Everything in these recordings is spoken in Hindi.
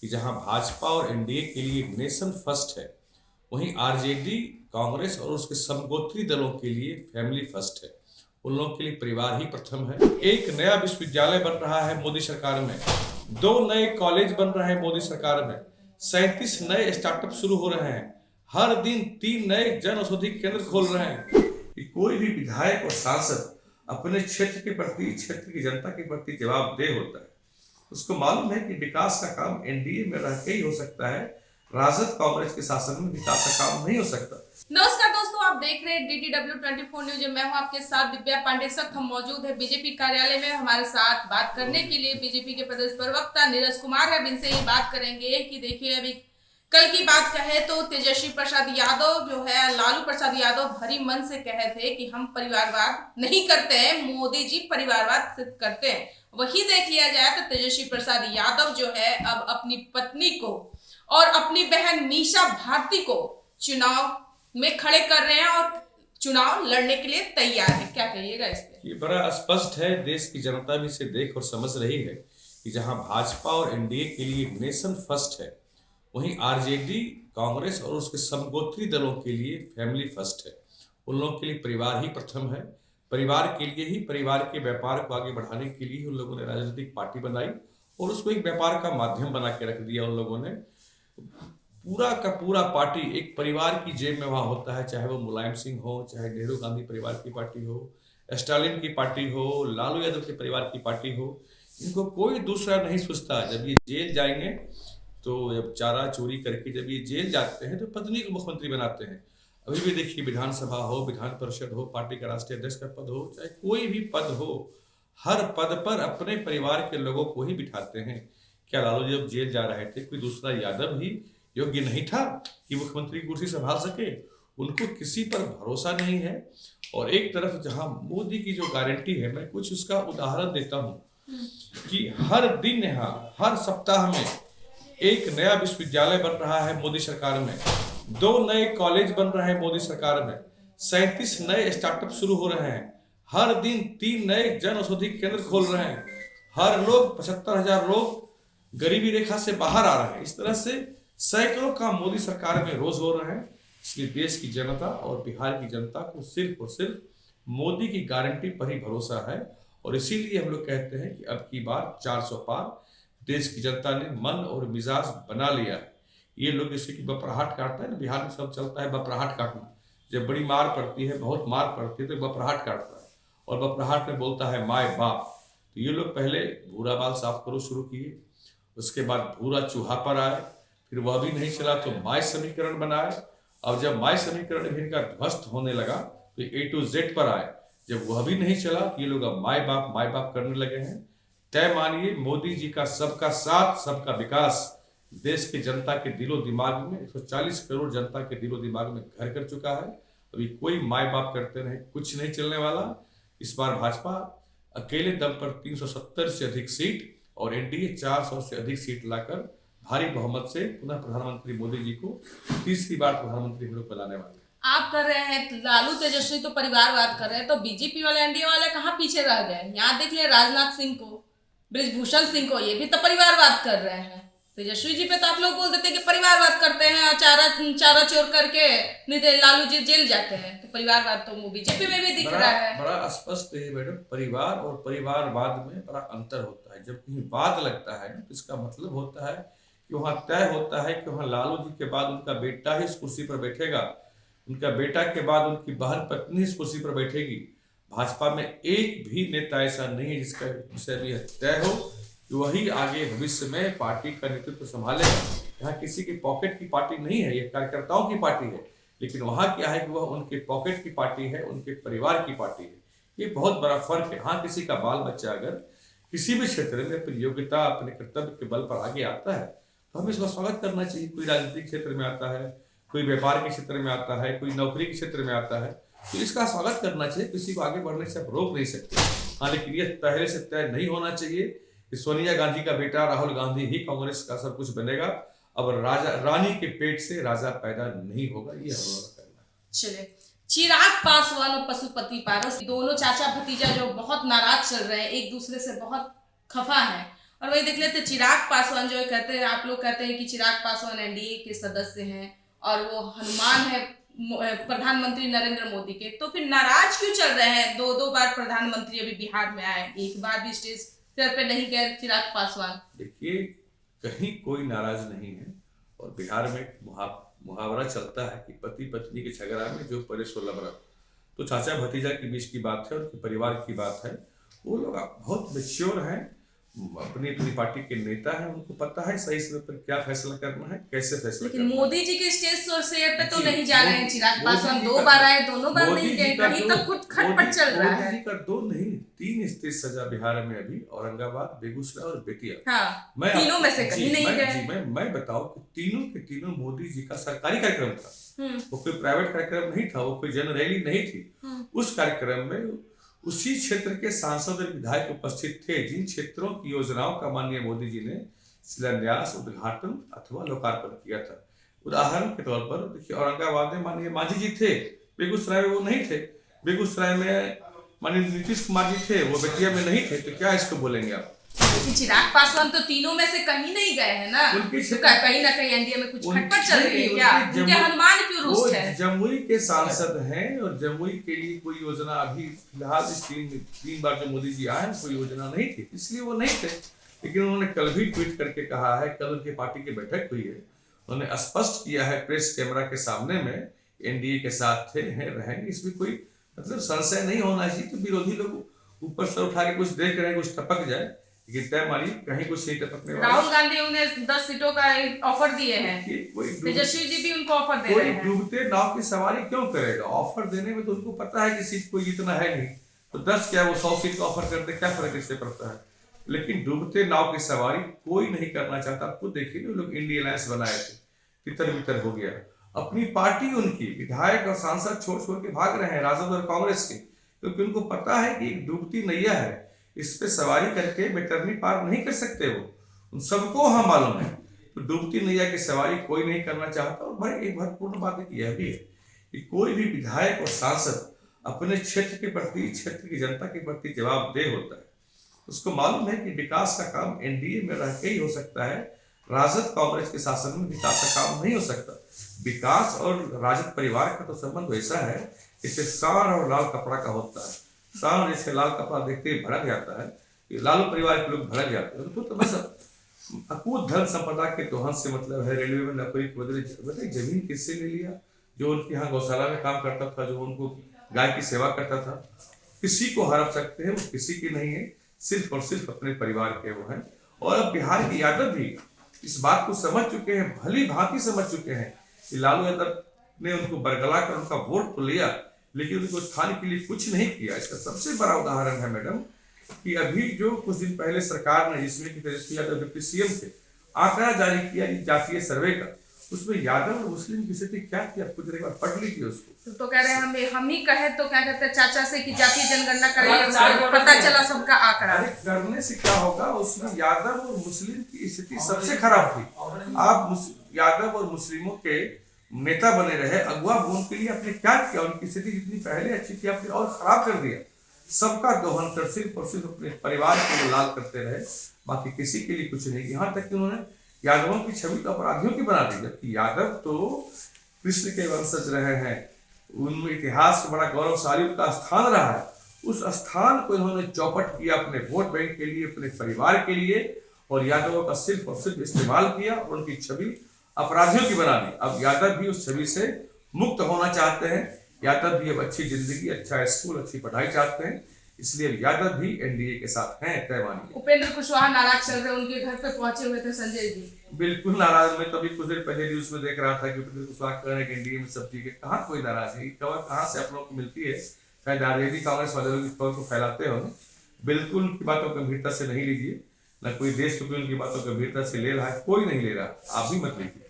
कि जहां भाजपा और एनडीए के लिए नेशन फर्स्ट है, वहीं आरजेडी, कांग्रेस और उसके समगोत्री दलों के लिए फैमिली फर्स्ट है। उन लोगों के लिए परिवार ही प्रथम है। एक नया विश्वविद्यालय बन रहा है मोदी सरकार में, 2 नए कॉलेज बन रहे हैं मोदी सरकार में, 37 नए स्टार्टअप शुरू हो रहे हैं, हर दिन 3 नए जन औषधि केंद्र खोल रहे हैं। कि कोई भी विधायक और सांसद अपने क्षेत्र के प्रति, क्षेत्र की जनता के प्रति जवाबदेह होता है। उसको मालूम है कि विकास का काम एनडीए में रह के ही हो सकता है, राजद कांग्रेस के शासन में विकास का काम नहीं हो सकता। नमस्कार दोस्तों, आप देख रहे हैं DDW24 न्यूज। मैं हूं आपके साथ दिव्या पांडे। इस वक्त हम मौजूद है बीजेपी कार्यालय में। हमारे साथ बात करने के लिए बीजेपी के प्रदेश प्रवक्ता नीरज कुमार है। इनसे ये बात करेंगे कि देखिए, अभी कल की बात कहे तो तेजस्वी प्रसाद यादव जो है, लालू प्रसाद यादव भरी मन से कहे थे कि हम परिवारवाद नहीं करते हैं, मोदी जी परिवारवाद सिद्ध करते हैं। वही देख लिया जाए तो तेजस्वी प्रसाद यादव जो है अब अपनी पत्नी को और अपनी बहन मीसा भारती को चुनाव में खड़े कर रहे हैं और चुनाव लड़ने के लिए तैयार है। क्या कहिएगा इस पे? ये बड़ा स्पष्ट है, देश की जनता भी इसे देख और समझ रही है कि जहां भाजपा और एनडीए के लिए नेशन फर्स्ट है, वहीं आरजेडी, कांग्रेस और उसके समगोत्री दलों के लिए फैमिली फर्स्ट है। उन लोगों के लिए परिवार ही प्रथम है। परिवार के लिए ही, परिवार के व्यापार को आगे बढ़ाने के लिए उन लोगों ने राजनीतिक पार्टी बनाई और उसको एक व्यापार का माध्यम बना के रख दिया। उन लोगों ने पूरा का पूरा पार्टी एक परिवार की जेब में वहां होता है, चाहे वो मुलायम सिंह हो, चाहे नेहरू गांधी परिवार की पार्टी हो, स्टालिन की पार्टी हो, लालू यादव के परिवार की पार्टी हो। इनको कोई दूसरा नहीं सोचता। जब ये जेल जाएंगे तो जब चारा चोरी करके जब ये जेल जाते हैं तो पत्नी को मुख्यमंत्री बनाते हैं। अभी भी देखिए, विधानसभा हो, विधान परिषद हो, पार्टी का राष्ट्रीय अध्यक्ष का पद हो, चाहे कोई भी पद हो, हर पद पर अपने परिवार के लोगों को ही बिठाते हैं। क्या लालू जब जेल जा रहे थे, कोई दूसरा यादव ही योग्य नहीं था कि मुख्यमंत्री की कुर्सी संभाल सके? उनको किसी पर भरोसा नहीं है। और एक तरफ जहां मोदी की जो गारंटी है, मैं कुछ उसका उदाहरण देता हूं कि हर दिन यहाँ, हर सप्ताह में एक नया विश्वविद्यालय बन रहा है मोदी सरकार में, 2 नए कॉलेज बन रहे हैं मोदी सरकार में, 37 नए स्टार्टअप शुरू हो रहे हैं, हर दिन 3 नए जन औषधि केंद्र खोल रहे हैं, हर लोग 75,000 लोग गरीबी रेखा से बाहर आ रहे हैं। इस तरह से सैकड़ों काम मोदी सरकार में रोज हो रहे हैं। इसलिए देश की जनता और बिहार की जनता को सिर्फ और सिर्फ मोदी की गारंटी पर ही भरोसा है। और इसीलिए हम लोग कहते हैं कि अब की बार 400 पार देश की जनता ने मन और मिजाज बना लिया है। ये लोग जैसे कि बपराहट काटता है ना, बिहार में सब चलता है बपराहट काटना। जब बड़ी मार पड़ती है, बहुत मार पड़ती है, तो बपराहट काटता है और बपराहट में बोलता है माय बाप। तो ये लोग पहले भूरा बाल साफ करो शुरू किए, उसके बाद भूरा चूहा पर आए, फिर वह भी नहीं चला तो माय समीकरण बनाए। अब जब माय समीकरण भी इनका ध्वस्त होने लगा तो A to Z पर आए। जब वह भी नहीं चला तो ये लोग अब माय बाप करने लगे हैं। तय मानिए, मोदी जी का सबका साथ, सबका विकास देश की जनता के दिलो दिमाग में, 140 करोड़ जनता के दिलो दिमाग में घर कर चुका है। अभी कोई माय बाप करते रहे, कुछ नहीं चलने वाला। इस बार भाजपा अकेले दम पर 370 से अधिक सीट और एनडीए 400 से अधिक सीट लाकर भारी बहुमत से पुनः प्रधानमंत्री मोदी जी को तीसरी बार प्रधानमंत्री हम लोग बनाने वाले हैं। आप कर रहे हैं, लालू तेजस्वी तो परिवारवाद कर रहे हैं, तो बीजेपी वाले, एनडीए वाले कहाँ पीछे रह गए? यहाँ देख लिया राजनाथ सिंह को, बृजभूषण सिंह को, ये भी तो परिवारवाद कर रहे हैं। तेजस्वी जी पे तो आप लोग बोल देते कि परिवारवाद करते हैं और चारा चोर करके नहीं लालू जी जेल जाते हैं, तो परिवारवाद तो बीजेपी में भी दिख रहा है। बड़ा स्पष्ट है मैडम, परिवार और परिवारवाद में बड़ा अंतर होता है। जब कहीं वाद लगता है तो इसका मतलब होता है कि वहां तय होता है कि वहां लालू जी के बाद उनका बेटा ही इस कुर्सी पर बैठेगा, उनका बेटा के बाद उनकी बहन पत्नी इस कुर्सी पर बैठेगी। भाजपा में एक भी नेता ऐसा नहीं है जिसका विषय भी तय हो कि वही आगे भविष्य में पार्टी का नेतृत्व संभालेगा। यहाँ किसी की पॉकेट की पार्टी नहीं है, ये कार्यकर्ताओं की पार्टी है। लेकिन वहाँ क्या है कि वह उनके पॉकेट की पार्टी है, उनके परिवार की पार्टी है। ये बहुत बड़ा फर्क है। हाँ, किसी का बाल बच्चा अगर किसी भी क्षेत्र में अपनी योग्यता, अपने कर्तव्य के बल पर आगे आता है तो हमें इसका स्वागत करना चाहिए। कोई राजनीतिक क्षेत्र में आता है, कोई व्यापार के क्षेत्र में आता है, कोई नौकरी के क्षेत्र में आता है, तो इसका स्वागत करना चाहिए। किसी को आगे बढ़ने से आप रोक नहीं सकते। हाँ, लेकिन ये पहले से तय नहीं होना चाहिए कि सोनिया गांधी का बेटा राहुल गांधी ही कांग्रेस का सब कुछ बनेगा। अब राजा रानी के पेट से राजा पैदा नहीं होगा, ये हमारा कहना है। चलिए, चिराग पासवान और पशुपति पारस दोनों चाचा भतीजा जो बहुत नाराज चल रहे हैं, एक दूसरे से बहुत खफा है, और वही देख लेते चिराग पासवान जो कहते हैं, आप लोग कहते हैं कि चिराग पासवान एनडीए के सदस्य हैं और वो हनुमान है प्रधानमंत्री नरेंद्र मोदी के, तो फिर नाराज क्यों चल रहे हैं? दो बार प्रधानमंत्री अभी बिहार में आए, एक बार भी स्टेज सर पे नहीं गए चिराग पासवान। देखिए, कहीं कोई नाराज नहीं है। और बिहार में मुहावरा चलता है कि पति पत्नी के झगड़ा में जो परे 16 बरस। तो चाचा भतीजा के बीच की बात है, उनके परिवार की बात है। वो लोग बहुत मैच्योर हैं, अपनी अपनी पार्टी के नेता हैं, उनको पता है सही समय पर क्या फैसला करना है, कैसे फैसला लेकिन करना है। मोदी जी के स्टेज और शेयर पे तो जी, नहीं जा रहे हैं चिराग पासवान। दो बार आए, दोनों बार नहीं गए, कहीं तो खुद खटपट चल रहा है। मोदी जी का 2 नहीं 3 स्टेज सजा बिहार में अभी, औरंगाबाद, बेगूसराय और बेतिया। हाँ, तीनों में से कहीं नहीं गए। मैं बताऊं कि तीनों के तीनों मोदी जी का सरकारी कार्यक्रम था। वो कोई प्राइवेट कार्यक्रम नहीं था, वो कोई जन रैली नहीं थी। उस कार्यक्रम में उसी क्षेत्र के सांसद और विधायक उपस्थित थे जिन क्षेत्रों की योजनाओं का माननीय मोदी जी ने शिलान्यास, उद्घाटन अथवा लोकार्पण किया था। उदाहरण के तौर पर देखिए, औरंगाबाद में माननीय मांझी जी थे, बेगूसराय में वो नहीं थे। बेगूसराय में माननीय नीतीश कुमार जी थे, वो बेतिया में नहीं थे। तो क्या इसको बोलेंगे आप? लेकिन चिराग पासवान तो तीनों में से कहीं नहीं गए हैं ना। तो कहीं ना कहीं एनडीए में कुछ खटपट चल रही है क्या? उनके हनुमान क्यों रुष्ट है? जमुई के सांसद हैं और जमुई के लिए कोई योजना अभी फिलहाल इस 3 बार जो मोदी जी आए कोई योजना नहीं थी, इसलिए वो नहीं थे। लेकिन उन्होंने कल भी ट्वीट करके कहा है, कल उनकी पार्टी की बैठक हुई है, उन्होंने स्पष्ट किया है प्रेस कैमरा के सामने में एनडीए के साथ थे, हैं, रहेंगे। इसमें कोई मतलब संशय नहीं होना चाहिए। तो विरोधी लोग ऊपर से उठा के कुछ देख रहे हैं, कुछ टपक जाए, लेकिन तय मानिए कहीं कुछ नहीं टपकने वाला। राहुल गांधी उन्हें 10 सीटों का ऑफर दिए हैं, तेजस्वी जी भी उनको ऑफर दे रहे हैं। डूबते नाव की सवारी क्यों करेगा? ऑफर देने में तो उनको पता है कि सीट कोई जितना है नहीं, तो 10 क्या वो 100 सीट का ऑफर करते, क्या फर्क इससे पड़ता है? लेकिन डूबते नाव की सवारी कोई नहीं करना चाहता। आपको देखिए, लोग इंडिया अलायंस बनाए थे, तितर बितर हो गया। अपनी पार्टी, उनकी विधायक और सांसद छोड़ छोड़ के भाग रहे हैं राजद और कांग्रेस के, क्योंकि उनको पता है कि एक डूबती नैया है, इस पे सवारी करके बेटरनी पार नहीं कर सकते। वो उन सबको हम मालूम है। तो डूबती नैया की सवारी कोई नहीं करना चाहता। और भाई एक महत्वपूर्ण बात यह भी है कि कोई भी विधायक और सांसद अपने क्षेत्र के प्रति, क्षेत्र की जनता के प्रति जवाबदेह होता है। उसको मालूम है कि विकास का काम एनडीए में रह के ही हो सकता है, राजद कांग्रेस के शासन में विकास का काम नहीं हो सकता। विकास और राजद परिवार का तो संबंध वैसा है जैसे सांड और लाल कपड़ा का होता है। सांड जैसे लाल कपड़ा देखते ही भड़क जाता है, लालू परिवार के लोग भड़क जाते हैं। उनको तो बस अकूत धन संपदा के दोहन से मतलब है। रेलवे में नौकरी के बदले बताइए जमीन किससे ले लिया? जो उनके यहाँ गौशाला में काम करता था, जो उनको गाय की सेवा करता था, किसी को हड़प सकते हैं, वो किसी की नहीं है, सिर्फ और सिर्फ अपने परिवार के वो हैं। और अब बिहार की यादव भी इस बात को समझ चुके हैं, भली भांति समझ चुके हैं कि लालू यादव ने उनको बरगला कर उनका वोट तो लिया, लेकिन उनको स्थान के लिए कुछ नहीं किया। इसका सबसे बड़ा उदाहरण है मैडम कि अभी जो कुछ दिन पहले सरकार ने, जिसमें कि तेजस्वी यादव डिप्टी सीएम थे, आंकड़ा जारी किया जातीय सर्वे का, उसमें यादव और मुस्लिम की स्थिति क्या थी आपको एक बार पढ़ लीजिए उसको। तो कह रहे हैं हम ही कहे तो क्या कहते हैं चाचा से कि जातीय जनगणना करेंगे, पता चला सबका आंकड़ा। अरे करने से क्या होगा? उसमें यादव और मुस्लिम की स्थिति सबसे खराब थी। आप यादव और मुस्लिमों के नेता बने रहे, अगुवा उनके लिए आपने क्या किया? उनकी स्थिति जितनी पहले अच्छी थी आपने और खराब कर दिया। सबका दोहन कर सिर्फ और सिर्फ अपने परिवार को लाल करते रहे, बाकी किसी के लिए कुछ नहीं। यहाँ तक कि उन्होंने यादवों की छवि तो अपराधियों की बना दी, जबकि यादव तो कृष्ण के वंशज रहे हैं, उनमें इतिहास में बड़ा गौरवशाली उनका स्थान रहा है। उस स्थान को इन्होंने चौपट किया अपने वोट बैंक के लिए, अपने परिवार के लिए, और यादवों का सिर्फ और सिर्फ इस्तेमाल किया और उनकी छवि अपराधियों की बना दी। अब यादव भी उस छवि से मुक्त होना चाहते हैं। यादव भी अब अच्छी जिंदगी, अच्छा स्कूल, अच्छी पढ़ाई चाहते हैं, इसलिए यादव भी एनडीए के साथ हैं, तय मानिए। उपेंद्र कुशवाहा नाराज चल रहे, उनके घर पे पहुंचे हुए थे संजय जी। बिल्कुल नाराज। मैं तभी कुछ देर पहले न्यूज में देख रहा था कि उपेंद्र कुशवाहा कह रहे हैं कि एनडीए में सब ठीक है। कहाँ कोई नाराज है? खबर कहाँ से आप लोगों को मिलती है? शायद आरजेडी कांग्रेस वाले लोग इस खबर को फैलाते हो। बिल्कुल उनकी बातों को गंभीरता से नहीं लीजिए, न कोई देश को उनकी बातों को गंभीरता से ले रहा है, कोई नहीं ले रहा, आप भी मत लीजिए।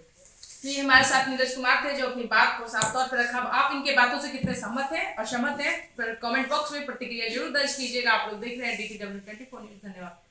ये हमारे साथ नीरज कुमार थे जो अपनी बात को साफ तौर पर रखा। आप इनके बातों से कितने सहमत हैं, असहमत हैं, कमेंट बॉक्स में प्रतिक्रिया जरूर दर्ज कीजिएगा। आप लोग देख रहे हैं DTW 24 न्यूज। धन्यवाद।